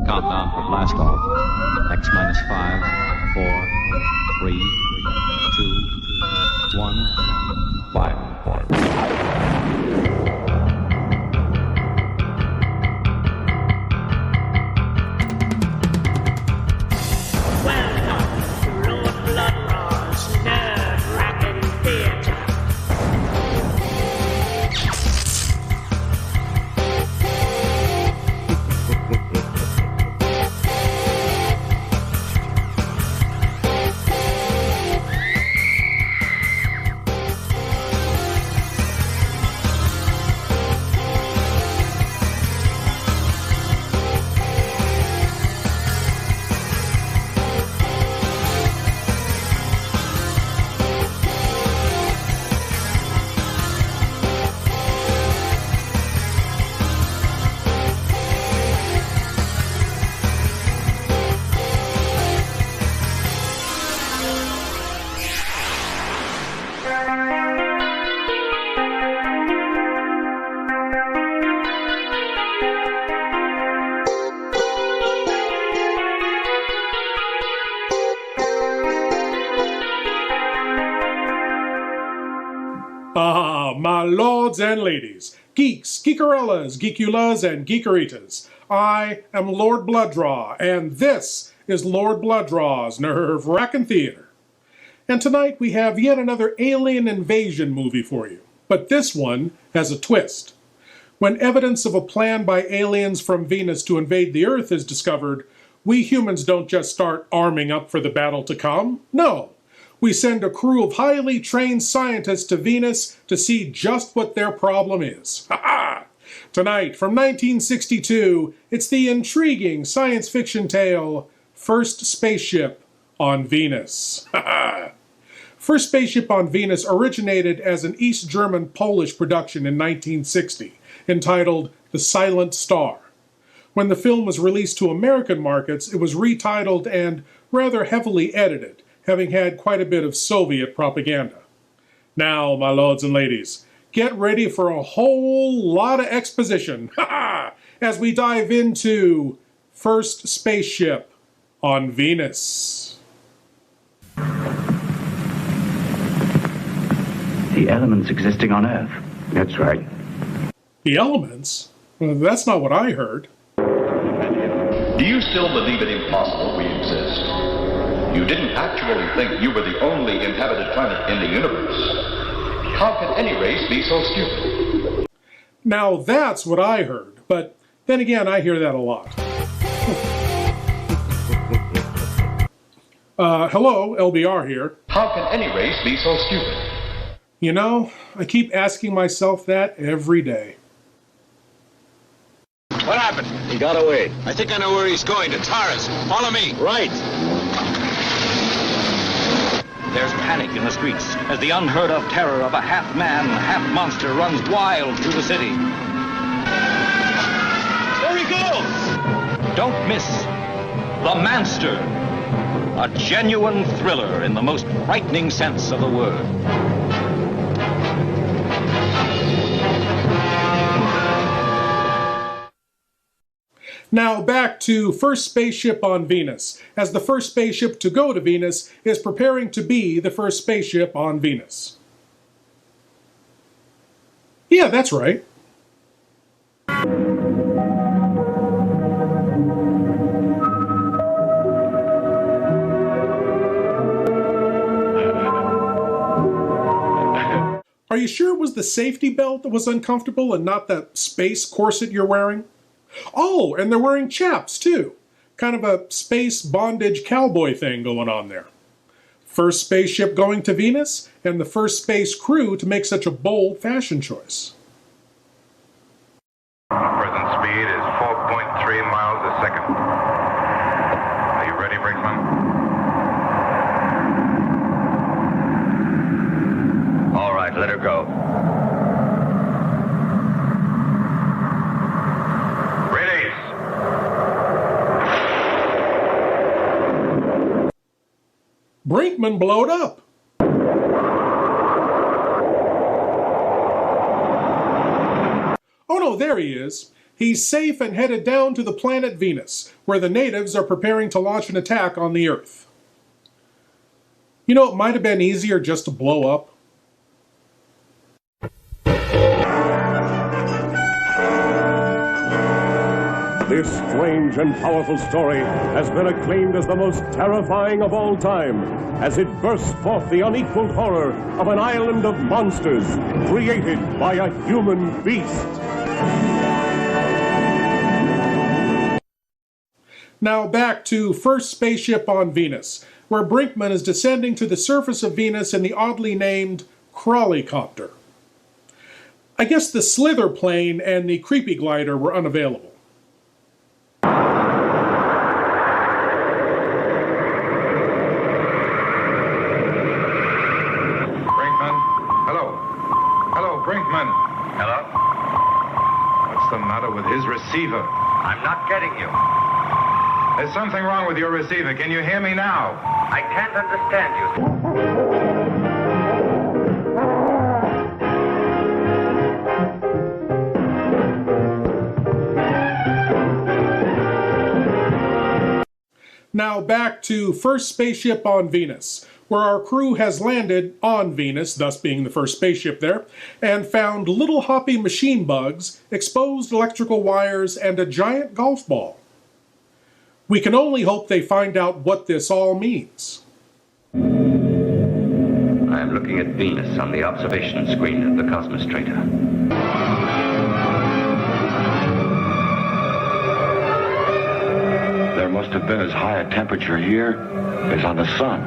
Countdown for blast off. X minus 5, 4, 3, 2, 1, fire. Welcome to Lord Bloodraw's nerve-wracking theater. My lords and ladies, geeks, geekerellas, geekulas, and geekeritas, I am Lord Blooddraw, and this is Lord Bloodraw's Nerve-Wracking Theater. And tonight we have yet another alien invasion movie for you, but this one has a twist. When evidence of a plan by aliens from Venus to invade the Earth is discovered, we humans don't just start arming up for the battle to come. No. We send a crew of highly trained scientists to Venus to see just what their problem is. Ha-ha! Tonight, from 1962, it's the intriguing science fiction tale, First Spaceship on Venus. Ha-ha! First Spaceship on Venus originated as an East German-Polish production in 1960, entitled The Silent Star. When the film was released to American markets, it was retitled and rather heavily edited, having had quite a bit of Soviet propaganda. Now, my lords and ladies, get ready for a whole lot of exposition, as we dive into First Spaceship on Venus. The elements existing on Earth. That's right. The elements? Well, that's not what I heard. Do you still believe it impossible we exist? You didn't actually think you were the only inhabited planet in the universe. How can any race be so stupid? Now that's what I heard, but then again, I hear that a lot. Hello, LBR here. How can any race be so stupid? You know, I keep asking myself that every day. What happened? He got away. I think I know where he's going, to Taurus. Follow me. Right. There's panic in the streets as the unheard-of terror of a half-man, half-monster runs wild through the city. There he goes! Don't miss The Manster, a genuine thriller in the most frightening sense of the word. Now back to First Spaceship on Venus, as the first spaceship to go to Venus is preparing to be the first spaceship on Venus. Yeah, that's right. Are you sure it was the safety belt that was uncomfortable and not that space corset you're wearing? Oh, and they're wearing chaps, too. Kind of a space bondage cowboy thing going on there. First spaceship going to Venus, and the first space crew to make such a bold fashion choice. Present speed is 4.3 miles a second. Are you ready, Brinkman? All right, let her go. Brinkman blowed up. Oh no, there he is. He's safe and headed down to the planet Venus, where the natives are preparing to launch an attack on the Earth. You know, it might have been easier just to blow up. This strange and powerful story has been acclaimed as the most terrifying of all time, as it bursts forth the unequaled horror of an island of monsters created by a human beast. Now back to first spaceship on Venus, where Brinkman is descending to the surface of Venus in the oddly named Crawlycopter. I guess the Slither plane and the Creepy Glider were unavailable. Brinkman? Hello? Hello, Brinkman? Hello? What's the matter with his receiver? I'm not getting you. There's something wrong with your receiver. Can you hear me now? I can't understand you. Now back to first spaceship on Venus, where our crew has landed on Venus, thus being the first spaceship there, and found little hoppy machine bugs, exposed electrical wires, and a giant golf ball. We can only hope they find out what this all means. I am looking at Venus on the observation screen of the Cosmostrator. There must have been as high a temperature here as on the sun.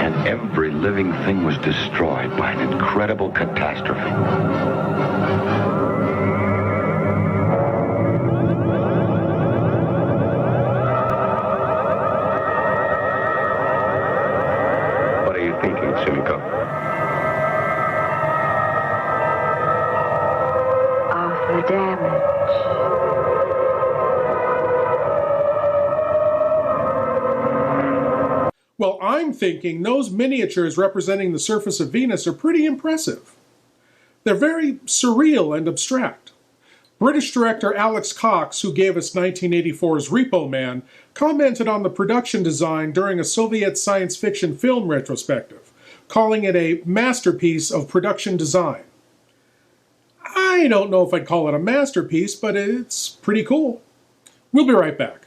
And every living thing was destroyed by an incredible catastrophe. Well, I'm thinking those miniatures representing the surface of Venus are pretty impressive. They're very surreal and abstract. British director Alex Cox, who gave us 1984's Repo Man, commented on the production design during a Soviet science fiction film retrospective, calling it a masterpiece of production design. I don't know if I'd call it a masterpiece, but it's pretty cool. We'll be right back.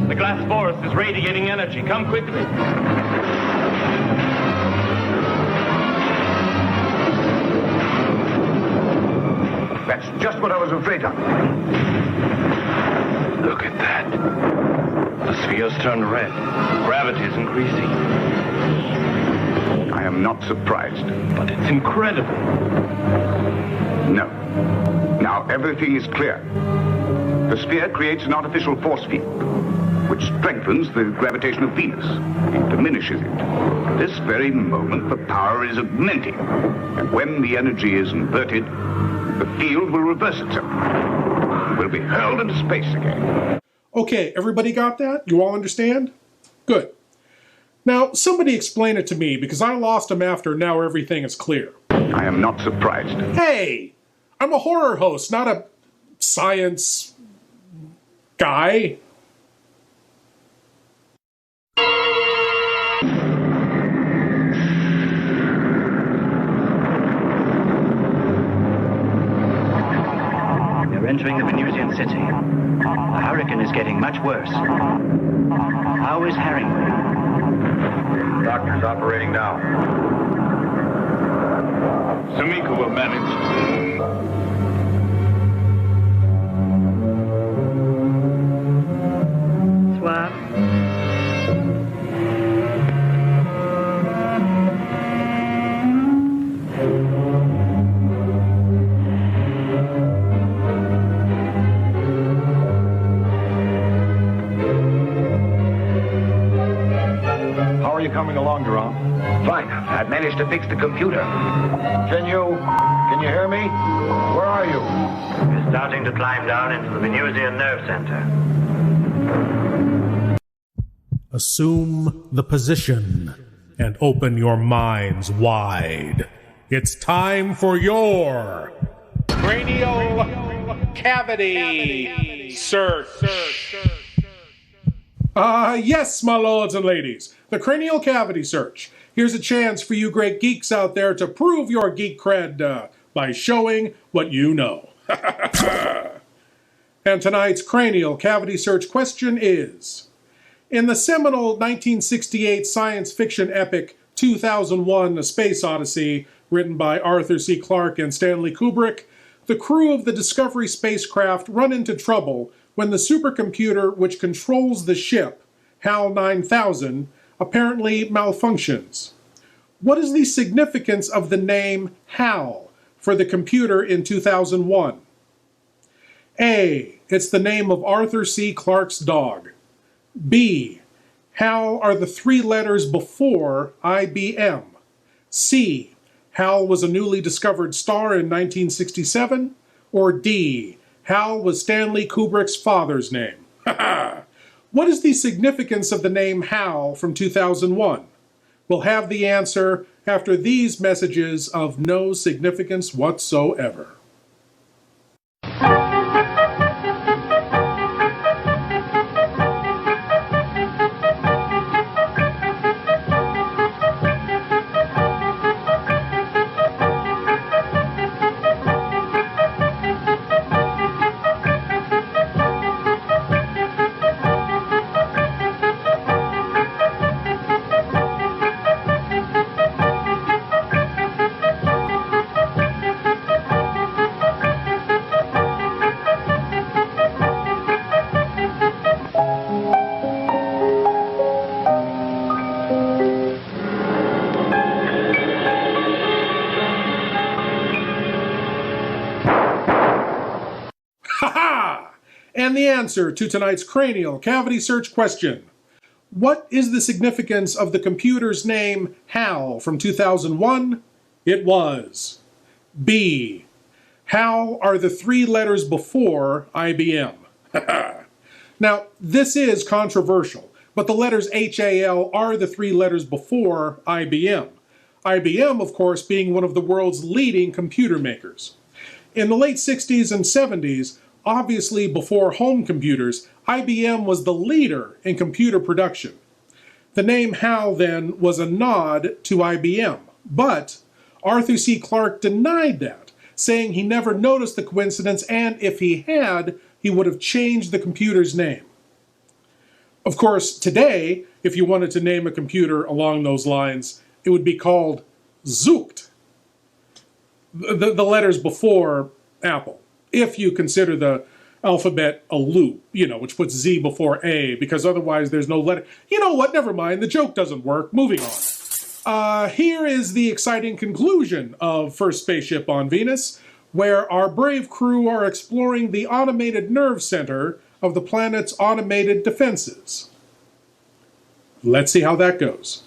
The glass forest is radiating energy. Come quickly. That's just what I was afraid of. Look at that. The sphere's turned red. Gravity is increasing. I am not surprised. But it's incredible. No. Now everything is clear. The sphere creates an artificial force field, which strengthens the gravitation of Venus and diminishes it. At this very moment, the power is augmenting, and when the energy is inverted, the field will reverse itself. We'll be hurled into space again. Okay, everybody got that? You all understand? Good. Now, somebody explain it to me, because I lost them after now everything is clear. I am not surprised. Hey! I'm a horror host, not a science guy. We're entering the Venusian city. The hurricane is getting much worse. How is Harrington? Doctor's operating now. Sumiko will manage. I've managed to fix the computer. Can you hear me? Where are you? We're starting to climb down into the Venusian nerve center. Assume the position and open your minds wide. It's time for your cranial cavity search. Yes, my lords and ladies, the cranial cavity search. Here's a chance for you great geeks out there to prove your geek cred by showing what you know. And tonight's cranial cavity search question is, in the seminal 1968 science fiction epic 2001: A Space Odyssey, written by Arthur C. Clarke and Stanley Kubrick, the crew of the Discovery spacecraft run into trouble when the supercomputer which controls the ship, HAL 9000, apparently malfunctions. What is the significance of the name HAL for the computer in 2001? A. It's the name of Arthur C. Clarke's dog. B. HAL are the 3 letters before IBM. C. HAL was a newly discovered star in 1967. Or D. HAL was Stanley Kubrick's father's name. What is the significance of the name HAL from 2001? We'll have the answer after these messages of no significance whatsoever. And the answer to tonight's cranial cavity search question. What is the significance of the computer's name HAL from 2001? It was B. HAL are the 3 letters before IBM. Now, this is controversial, but the letters HAL are the 3 letters before IBM. IBM, of course, being one of the world's leading computer makers. In the late 60s and 70s, obviously before home computers, IBM was the leader in computer production. The name HAL then was a nod to IBM, but Arthur C. Clarke denied that, saying he never noticed the coincidence, and if he had, he would have changed the computer's name. Of course, today, if you wanted to name a computer along those lines, it would be called Zookt, the letters before Apple, if you consider the alphabet a loop, which puts Z before A, because otherwise there's no letter. You know what? Never mind. The joke doesn't work. Moving on. Here is the exciting conclusion of First Spaceship on Venus, where our brave crew are exploring the automated nerve center of the planet's automated defenses. Let's see how that goes.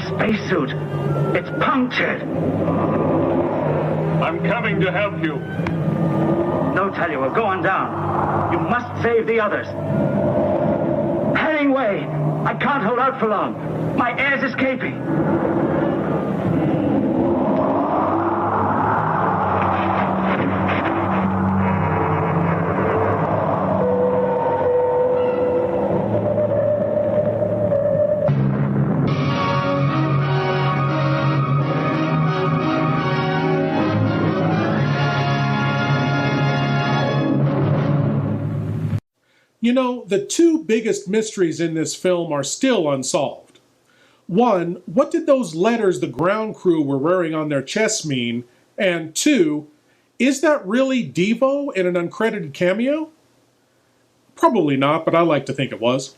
Spacesuit. It's punctured. I'm coming to help you. No, tell you, we're going down. You must save the others. Hemingway! I can't hold out for long. My air's escaping. You know, the two biggest mysteries in this film are still unsolved. One, what did those letters the ground crew were wearing on their chests mean? And two, is that really Devo in an uncredited cameo? Probably not, but I like to think it was.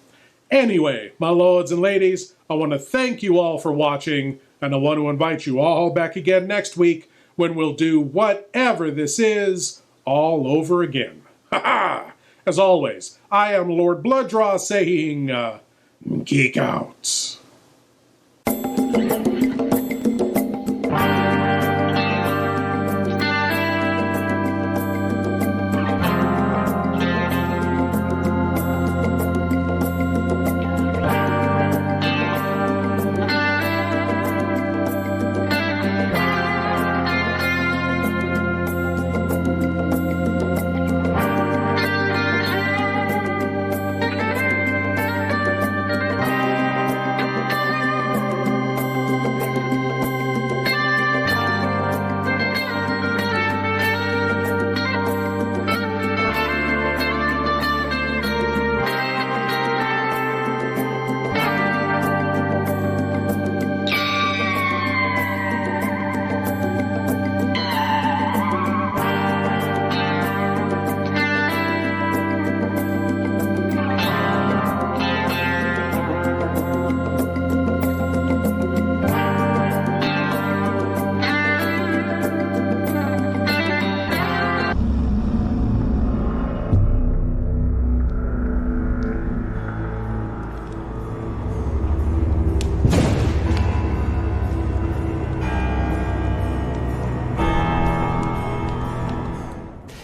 Anyway, my lords and ladies, I want to thank you all for watching, and I want to invite you all back again next week when we'll do whatever this is all over again. Ha ha! As always, I am Lord Blooddraw saying, geek out.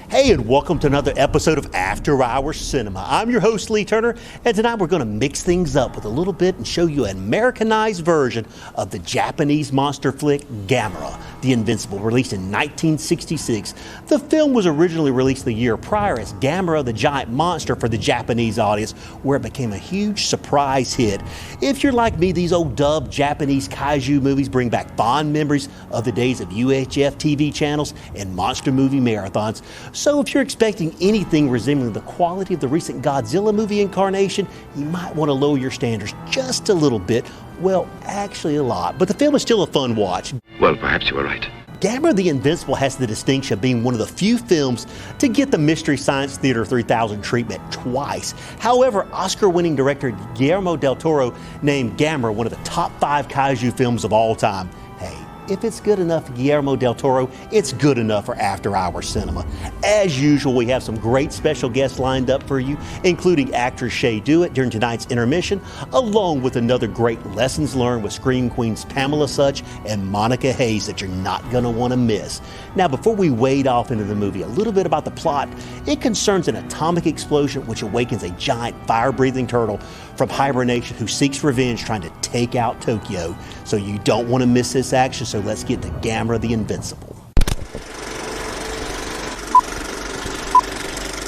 Hey, and welcome to another episode of After Hours Cinema. I'm your host, Lee Turner, and tonight we're going to mix things up with a little bit and show you an Americanized version of the Japanese monster flick Gamera, the Invincible, released in 1966. The film was originally released the year prior as Gamera the Giant Monster for the Japanese audience, where it became a huge surprise hit. If you're like me, these old dubbed Japanese kaiju movies bring back fond memories of the days of UHF TV channels and monster movie marathons. So if you're expecting anything resembling the quality of the recent Godzilla movie incarnation, you might want to lower your standards just a little bit. Well, actually a lot. But the film is still a fun watch. Well, perhaps you were right. Gamera the Invincible has the distinction of being one of the few films to get the Mystery Science Theater 3000 treatment twice. However, Oscar-winning director Guillermo del Toro named Gamera one of the top 5 kaiju films of all time. Hey, if it's good enough for Guillermo del Toro, it's good enough for After Hours Cinema. As usual, we have some great special guests lined up for you, including actress Shea Dewitt during tonight's intermission, along with another great Lessons Learned with Scream Queens Pamela Such and Monica Hayes that you're not going to want to miss. Now, before we wade off into the movie, a little bit about the plot. It concerns an atomic explosion which awakens a giant fire-breathing turtle from hibernation who seeks revenge trying to take out Tokyo. So you don't want to miss this action, so let's get to Gamera the Invincible.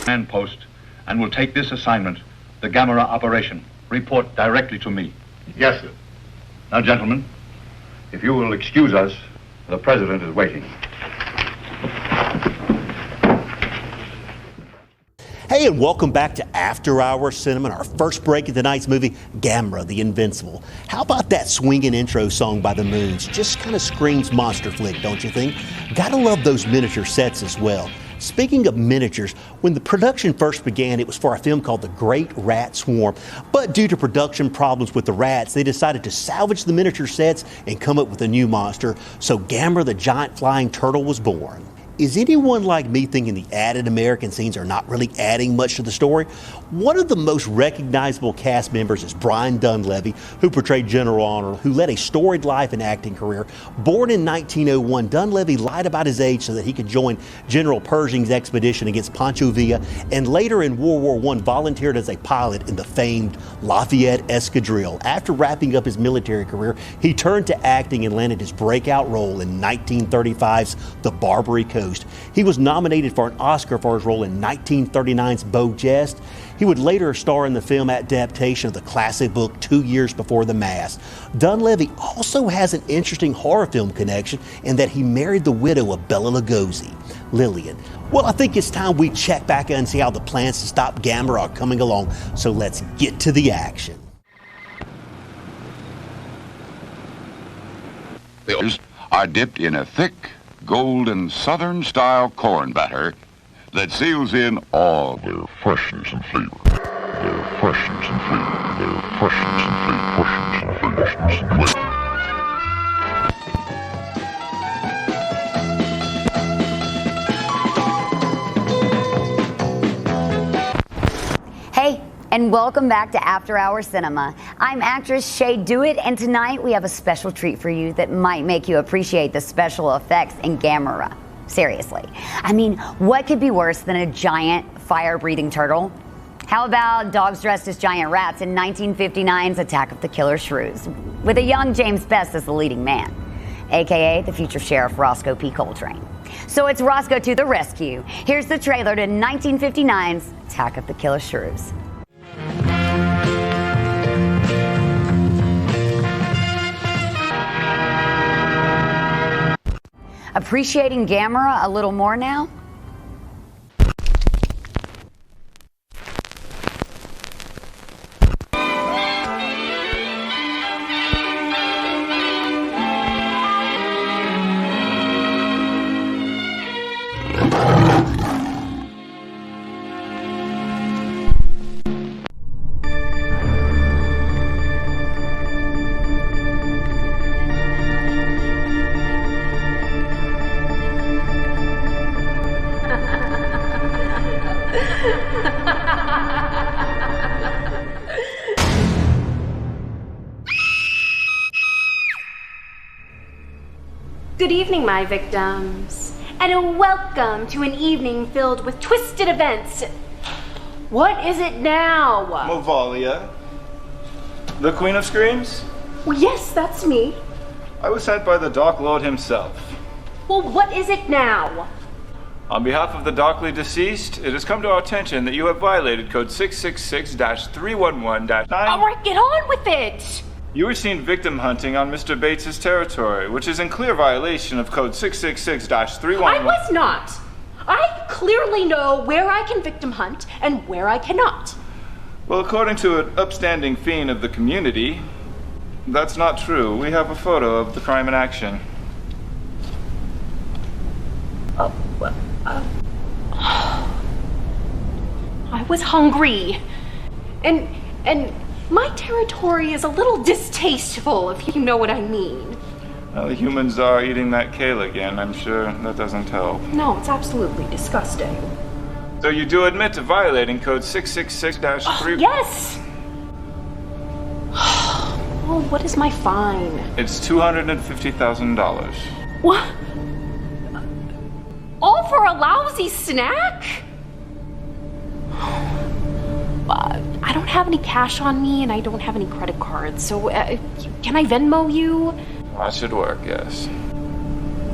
Command post, and will take this assignment, the Gamera operation. Report directly to me. Yes, sir. Now, gentlemen, if you will excuse us, the President is waiting. Hey, and welcome back to After Hours Cinema and our first break of tonight's movie, Gamera the Invincible. How about that swinging intro song by the Moons? Just kind of screams monster flick, don't you think? Gotta love those miniature sets as well. Speaking of miniatures, when the production first began, it was for a film called The Great Rat Swarm. But due to production problems with the rats, they decided to salvage the miniature sets and come up with a new monster. So Gamera the Giant Flying Turtle was born. Is anyone like me thinking the added American scenes are not really adding much to the story? One of the most recognizable cast members is Brian Dunleavy, who portrayed General Honor, who led a storied life and acting career. Born in 1901, Dunleavy lied about his age so that he could join General Pershing's expedition against Pancho Villa, and later in World War I volunteered as a pilot in the famed Lafayette Escadrille. After wrapping up his military career, he turned to acting and landed his breakout role in 1935's The Barbary Coast. Coast. He was nominated for an Oscar for his role in 1939's Beau Geste. He would later star in the film adaptation of the classic book 2 Years Before the Mass. Dunleavy also has an interesting horror film connection in that he married the widow of Bela Lugosi, Lillian. Well, I think it's time we check back and see how the plans to stop Gamera are coming along, so let's get to the action. The oils are dipped in a thick, golden, southern-style corn batter that seals in all their freshness and flavor. Their freshness and flavor. Their freshness and flavor. Freshness and freshness and flavor. Hey, and welcome back to After Hour Cinema. I'm actress Shay Dewitt, and tonight we have a special treat for you that might make you appreciate the special effects in Gamera. Seriously. I mean, what could be worse than a giant fire-breathing turtle? How about dogs dressed as giant rats in 1959's Attack of the Killer Shrews, with a young James Best as the leading man, aka the future Sheriff Roscoe P. Coltrane. So it's Roscoe to the rescue. Here's the trailer to 1959's Attack of the Killer Shrews. Appreciating Gamera a little more now? Good evening, my victims, and a welcome to an evening filled with twisted events. What is it now? Movalia, the Queen of Screams? Well, yes, that's me. I was sent by the Dock Lord himself. Well, what is it now? On behalf of the Dockley deceased, it has come to our attention that you have violated Code 666-311-9. All right, get on with it! You were seen victim hunting on Mr. Bates's territory, which is in clear violation of Code 666-311. I was not. I clearly know where I can victim hunt and where I cannot. Well, according to an upstanding fiend of the community, that's not true. We have a photo of the crime in action. I was hungry. And my territory is a little distasteful, if you know what I mean. Well, the humans are eating that kale again. I'm sure that doesn't help. No, it's absolutely disgusting. So you do admit to violating Code 666-3... Yes! Oh, what is my fine? It's $250,000. What? All for a lousy snack? I don't have any cash on me, and I don't have any credit cards, so can I Venmo you? That should work, yes.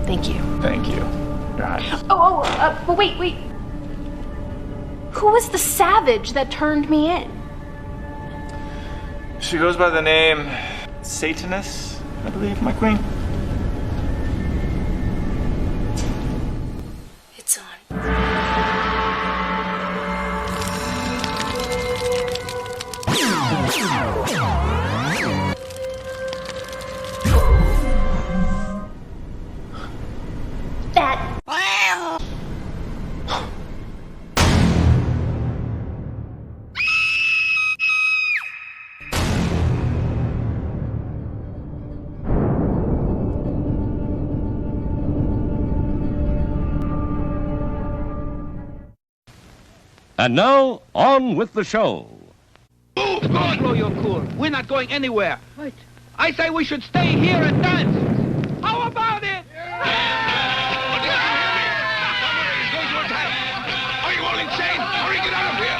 Thank you. Thank you. Right. But wait. Who was the savage that turned me in? She goes by the name Satanus, I believe, my queen. It's on. And now, on with the show. Move on! Blow your cool. We're not going anywhere. Right. I say we should stay here and dance. How about it? Are you all insane? Hurry, get out of here!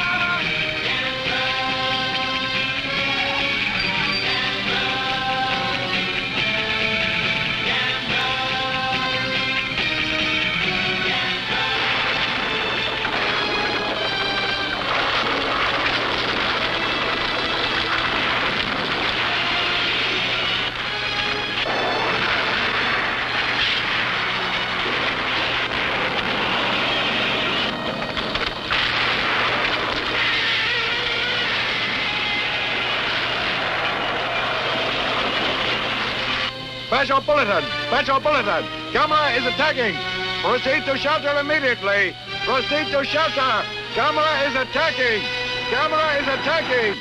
Special bulletin! Special bulletin! Camera is attacking! Proceed to shelter immediately! Proceed to shelter! Camera is attacking! Camera is attacking!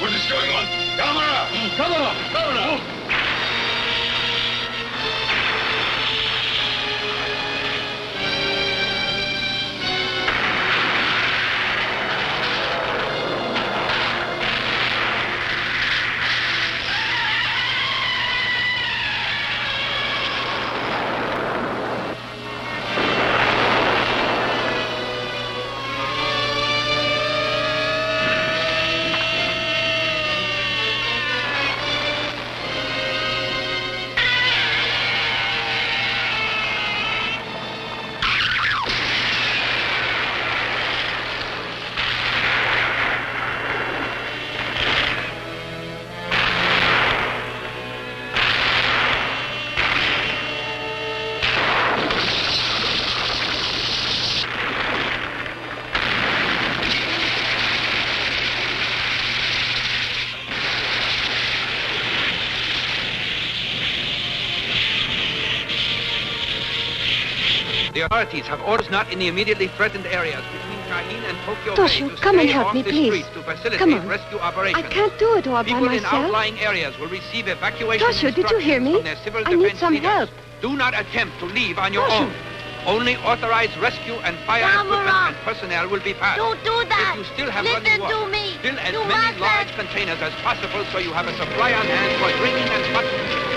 What is going on? Camera! Camera! Camera! The authorities have orders not in the immediately threatened areas between Shaheen and Tokyo Toshio, Bay to come and stay help off me, the please. streets to facilitate Come on. rescue operations. I can't do it all by People in myself. outlying areas will receive evacuation Toshio, did you hear me? from their civil I need defense some leaders. help. Do not attempt to leave on your Toshio. own. Only authorized rescue and fire equipment and personnel will be passed. Don't do that. If you still have Listen running to water, me. fill as You many mustn't. large containers as possible so you have a supply on hand for drinking and smuggling.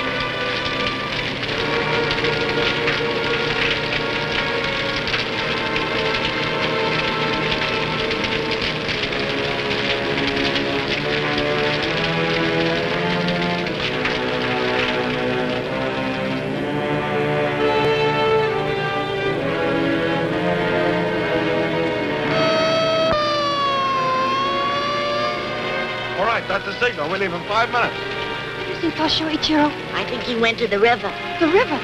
All right, that's the signal. We leave in 5 minutes. What do you think, Toshio, Ichiro? I think he went to the river. The river.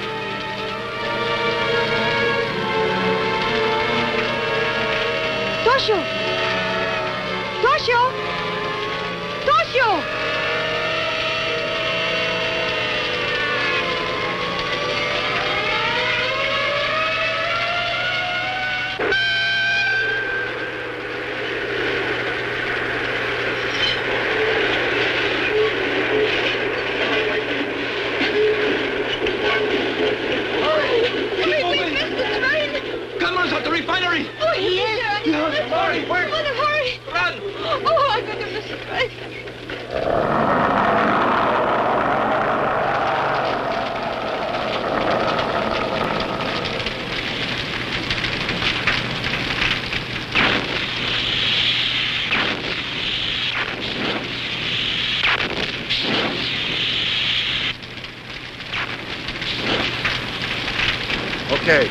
Toshio! Toshio! Toshio! Cameras at the refinery! Oh, he is. Hurry, quick! Hurry! Run! Oh, my goodness Christ. Okay.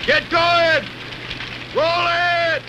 Get going! Roll it!